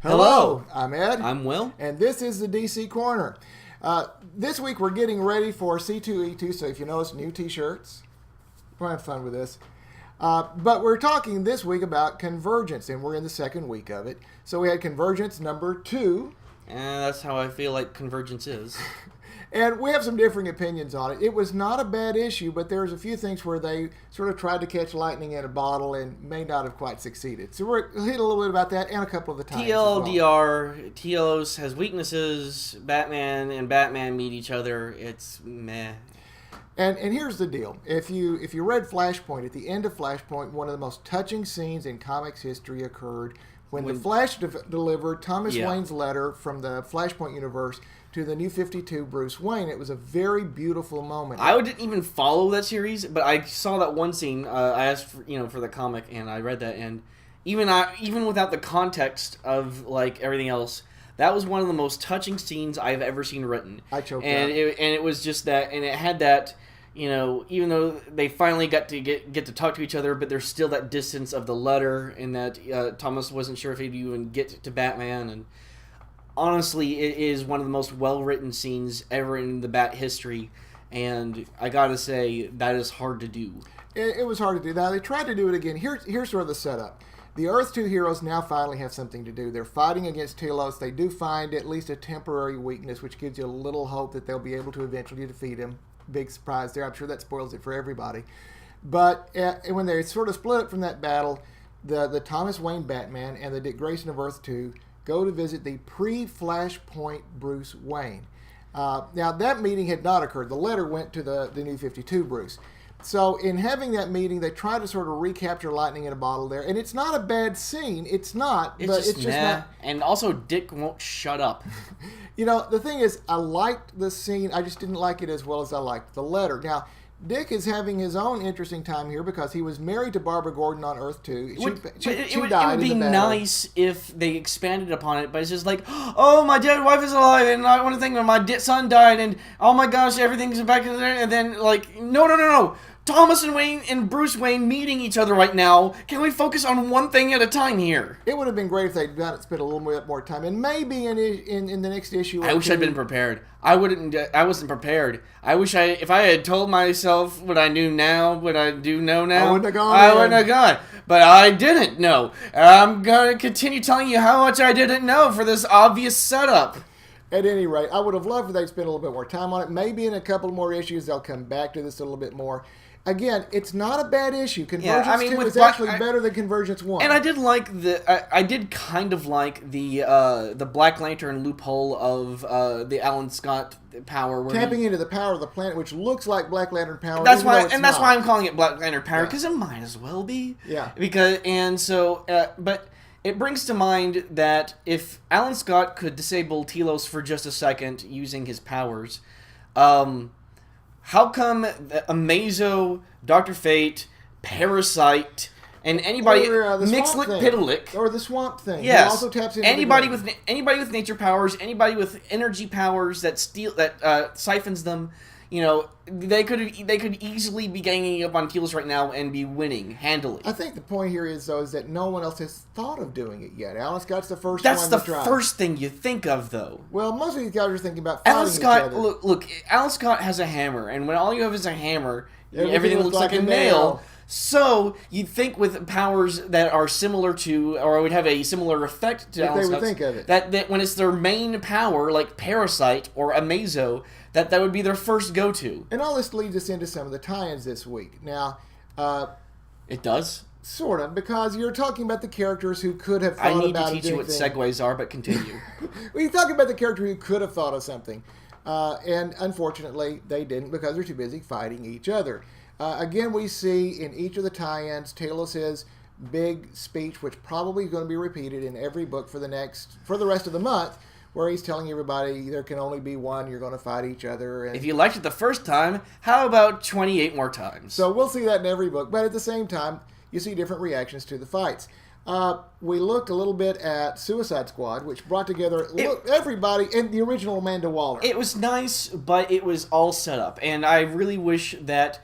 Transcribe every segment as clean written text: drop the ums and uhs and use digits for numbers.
Hello, I'm Ed. I'm Will. And this is the DC Corner. This week we're getting ready for C2E2, so if you notice, new t-shirts. We're having fun with this. But we're talking this week about Convergence, and we're in the second week of it. So we had Convergence number 2. And that's how I feel like Convergence is. And we have some differing opinions on it. It was not a bad issue, but there's a few things where they sort of tried to catch lightning in a bottle and may not have quite succeeded. So we're hit a little bit about that and a couple of the times. TLDR, Telos has weaknesses, Batman and Batman meet each other, it's meh. And here's the deal. If you read Flashpoint, at the end of Flashpoint, one of the most touching scenes in comics history occurred when the Flash delivered Thomas Wayne's letter from the Flashpoint universe to the New 52 Bruce Wayne. It was a very beautiful moment. I didn't even follow that series, but I saw that one scene. I asked for the comic, and I read that, and even without the context of like everything else, that was one of the most touching scenes I've ever seen written. I choked and up. It was just that, and it had that. Even though they finally got to get to talk to each other, but there's still that distance of the letter, and that Thomas wasn't sure if he'd even get to Batman. And honestly, it is one of the most well-written scenes ever in the Bat history, and I gotta say, that is hard to do. It was hard to do. Now, they tried to do it again. Here's sort of the setup. The Earth 2 heroes now finally have something to do. They're fighting against Telos. They do find at least a temporary weakness, which gives you a little hope that they'll be able to eventually defeat him. Big surprise there. I'm sure that spoils it for everybody. But when they sort of split up from that battle, the Thomas Wayne Batman and the Dick Grayson of Earth 2 go to visit the pre-Flashpoint Bruce Wayne. Now, that meeting had not occurred. The letter went to the New 52 Bruce. So in having that meeting, they try to sort of recapture lightning in a bottle there. And it's not a bad scene. It's not. It's but just, it's just nah. not. And also, Dick won't shut up. The thing is, I liked the scene. I just didn't like it as well as I liked the letter. Now, Dick is having his own interesting time here because he was married to Barbara Gordon on Earth 2. She died It would be in the battle. nice if they expanded upon it, but it's just like, oh, my dead wife is alive, and I want to think when my son died, and oh my gosh, everything's back in there, and then, like, no. Thomas and Wayne and Bruce Wayne meeting each other right now. Can we focus on one thing at a time here? It would have been great if they'd spent a little bit more time, and maybe in the next issue. I wish I'd been prepared. I wasn't prepared. If I had told myself what I knew now, what I do know now, I wouldn't have gone. But I didn't know. I'm gonna continue telling you how much I didn't know for this obvious setup. At any rate, I would have loved if they'd spent a little bit more time on it. Maybe in a couple more issues they'll come back to this a little bit more. Again, it's not a bad issue. Convergence 2 is actually better than Convergence 1. And I did like I did kind of like the Black Lantern loophole of the Alan Scott power. Where tapping into the power of the planet, which looks like Black Lantern power. That's why I'm calling it Black Lantern power, because it might as well be. Yeah. But it brings to mind that if Alan Scott could disable Telos for just a second using his powers, how come Amazo, Dr. Fate, Parasite, and anybody Mixlick-Piddlick, or the Swamp Thing? Yes, also taps into anybody with nature powers, anybody with energy powers that siphons them. They could easily be ganging up on Telos right now and be winning handily. I think the point here is that no one else has thought of doing it yet. Alan Scott's the first That's one the to try. first thing you think of, though. Well, most of these guys are thinking about fighting Alan Scott, each other. look, Alan Scott has a hammer, and when all you have is a hammer, everything looks like a nail. So you'd think with powers that are similar to, or would have a similar effect to Alan Scott's, would think of it. That when it's their main power, like Parasite or Amazo, that would be their first go-to. And all this leads us into some of the tie-ins this week. Now, it does? Sort of, because you're talking about the characters who could have thought about I need to teach you what segues are, but continue. Well, you're talking about the character who could have thought of something. And unfortunately, they didn't because they're too busy fighting each other. Again, we see in each of the tie-ins, Telos' big speech, which probably is going to be repeated in every book for the rest of the month, where he's telling everybody there can only be one, you're going to fight each other. And if you liked it the first time, how about 28 more times? So we'll see that in every book, but at the same time, you see different reactions to the fights. We looked a little bit at Suicide Squad, which brought together everybody and the original Amanda Waller. It was nice, but it was all set up, and I really wish that,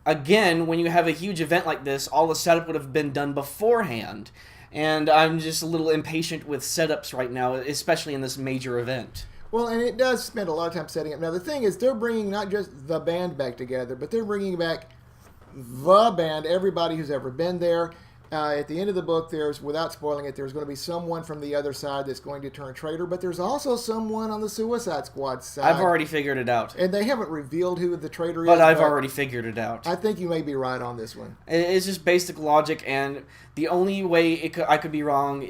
again, when you have a huge event like this, all the setup would have been done beforehand. and I'm just a little impatient with setups right now, especially in this major event. Well, and it does spend a lot of time setting up. Now, the thing is, they're bringing not just the band back together, but they're bringing back the band, everybody who's ever been there. At the end of the book, without spoiling it, there's going to be someone from the other side that's going to turn traitor, but there's also someone on the Suicide Squad side. I've already figured it out. And they haven't revealed who the traitor is. But I've already figured it out. I think you may be right on this one. It's just basic logic, and the only way I could be wrong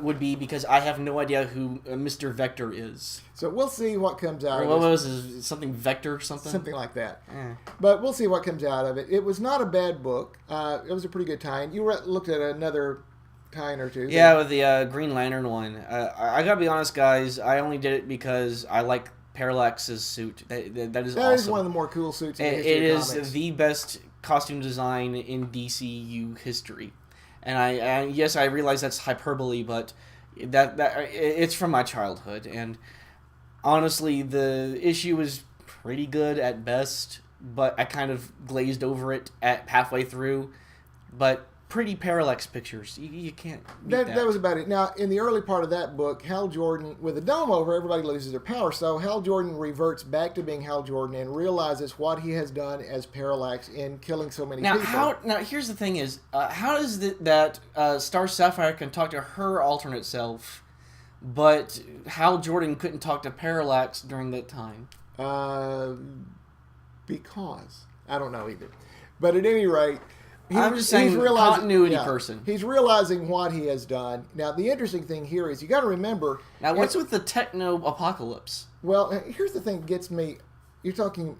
would be because I have no idea who Mr. Vector is. So we'll see what comes out of it. What was it? Something Vector something? Something like that. But we'll see what comes out of it. It was not a bad book. It was a pretty good tie-in. You looked at another tie-in or two. Yeah, with the Green Lantern one. I gotta be honest, guys. I only did it because I like Parallax's suit. That is awesome. That is one of the more cool suits in the history of comics. It is the best costume design in DCU history. And yes, I realize that's hyperbole, but that it's from my childhood. And honestly, the issue was pretty good at best, but I kind of glazed over it at halfway through. But pretty Parallax pictures. You can't beat that. That was about it. Now, in the early part of that book, Hal Jordan, with the dome over, everybody loses their power. So Hal Jordan reverts back to being Hal Jordan and realizes what he has done as Parallax in killing so many people. Now, here's the thing is, how is it that Star Sapphire can talk to her alternate self, but Hal Jordan couldn't talk to Parallax during that time? Because. I don't know either. But at any rate, I'm just saying, continuity person. He's realizing what he has done. Now, the interesting thing here is you got to remember. Now, what's with the techno apocalypse? Well, here's the thing that gets me. You're talking.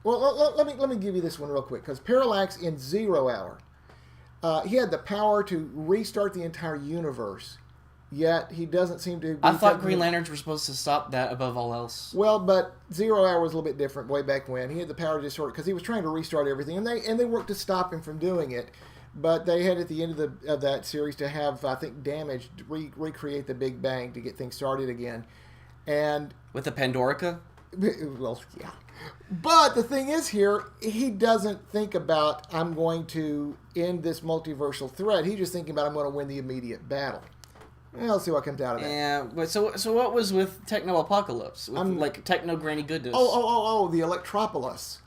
Well, let me give you this one real quick, because Parallax in 0 Hour, he had the power to restart the entire universe. Yet he doesn't seem to. I thought Green Lanterns were supposed to stop that above all else. Well, but 0 Hour was a little bit different way back when. He had the power to sort because he was trying to restart everything, and they worked to stop him from doing it. But they had at the end of that series to have, I think, Damage recreate the Big Bang to get things started again, and with the Pandorica. Well, yeah. But the thing is here, he doesn't think about I'm going to end this multiversal threat. He's just thinking about I'm going to win the immediate battle. I'll see what comes out of that. Yeah, but so what was with Techno Apocalypse? With like Techno Granny Goodness? The Electropolis.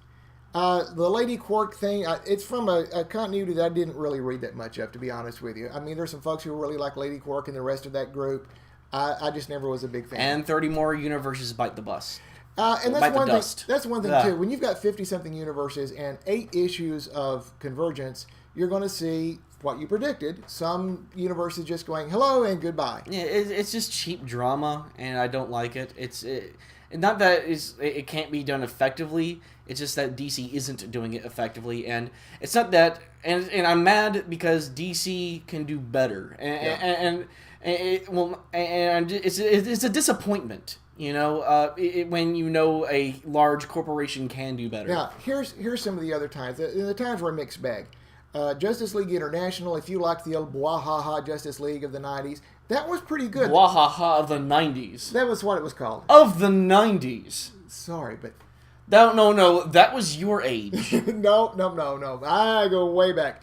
The Lady Quark thing, it's from a continuity that I didn't really read that much of, to be honest with you. I mean, there's some folks who really like Lady Quark and the rest of that group. I just never was a big fan. And 30 more universes bite the bus. And that's one thing, too. When you've got 50-something universes and 8 issues of Convergence, you're going to see what you predicted. Some universes just going hello and goodbye. Yeah, it's just cheap drama, and I don't like it. Not that it can't be done effectively. It's just that DC isn't doing it effectively, and it's not that. And I'm mad because DC can do better, and it's a disappointment. You know, when you know a large corporation can do better. Now, here's some of the other times. The times were a mixed bag. Justice League International, if you liked the old Bwahaha Justice League of the 90s, that was pretty good. Bwahaha of the 90s. That was what it was called. Of the 90s. Sorry, but... No, that was your age. No. I go way back.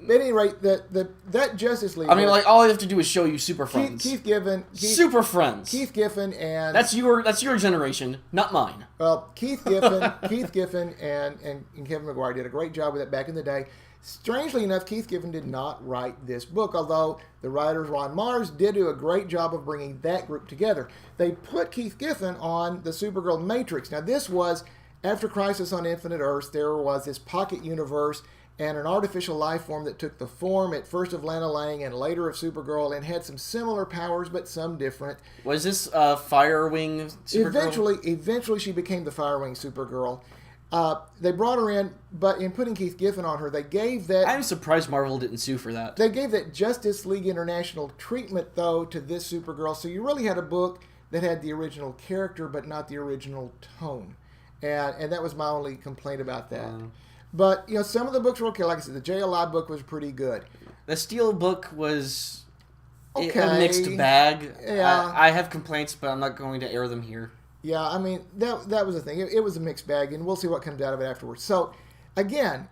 At any rate, that Justice League... I mean, like, all I have to do is show you Super Friends. Keith Giffen... Super Friends. Keith Giffen and... That's your generation, not mine. Well, Keith Giffen and Kevin McGuire did a great job with it back in the day. Strangely enough, Keith Giffen did not write this book, although the writers, Ron Mars, did do a great job of bringing that group together. They put Keith Giffen on the Supergirl Matrix. Now, this was, after Crisis on Infinite Earths, there was this pocket universe and an artificial life form that took the form at first of Lana Lang and later of Supergirl and had some similar powers, but some different. Was this Firewing Supergirl? Eventually she became the Firewing Supergirl. They brought her in, but in putting Keith Giffen on her, they gave that... I'm surprised Marvel didn't sue for that. They gave that Justice League International treatment, though, to this Supergirl. So you really had a book that had the original character, but not the original tone. And that was my only complaint about that. But, you know, some of the books were okay. Like I said, the JLI book was pretty good. The Steel book was okay. A mixed bag. Yeah. I have complaints, but I'm not going to air them here. Yeah, I mean, that was the thing. It was a mixed bag, and we'll see what comes out of it afterwards. So, again,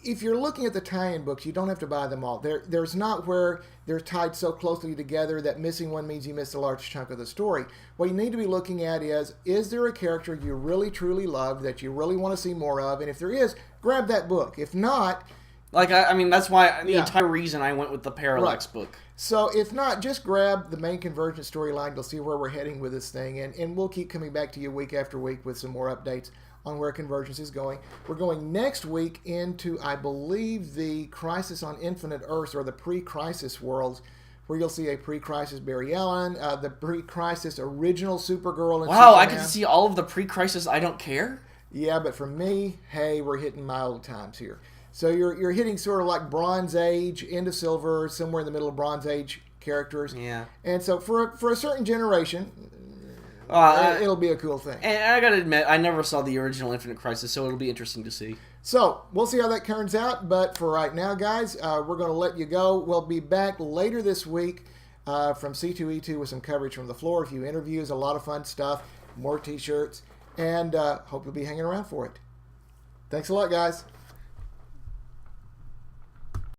if you're looking at the tie-in books, you don't have to buy them all. There's not where they're tied so closely together that missing one means you missed a large chunk of the story. What you need to be looking at is there a character you really, truly love that you really want to see more of? And if there is, grab that book. If not... Like, I mean, that's why the entire reason I went with the Parallax book. So if not, just grab the main Convergence storyline. You'll see where we're heading with this thing. And we'll keep coming back to you week after week with some more updates on where Convergence is going. We're going next week into, I believe, the Crisis on Infinite Earths, or the pre-Crisis worlds, where you'll see a pre-Crisis Barry Allen, the pre-Crisis original Supergirl. And wow, Superman. I can see all of the pre-Crisis I Don't Care? Yeah, but for me, hey, we're hitting my old times here. So you're hitting sort of like Bronze Age into Silver, somewhere in the middle of Bronze Age characters. Yeah. And so for a certain generation... it'll be a cool thing. And I gotta admit, I never saw the original Infinite Crisis, so it'll be interesting to see. So, we'll see how that turns out, but for right now, guys, we're going to let you go. We'll be back later this week from C2E2 with some coverage from the floor, a few interviews, a lot of fun stuff, more t-shirts, and hope you'll be hanging around for it. Thanks a lot, guys.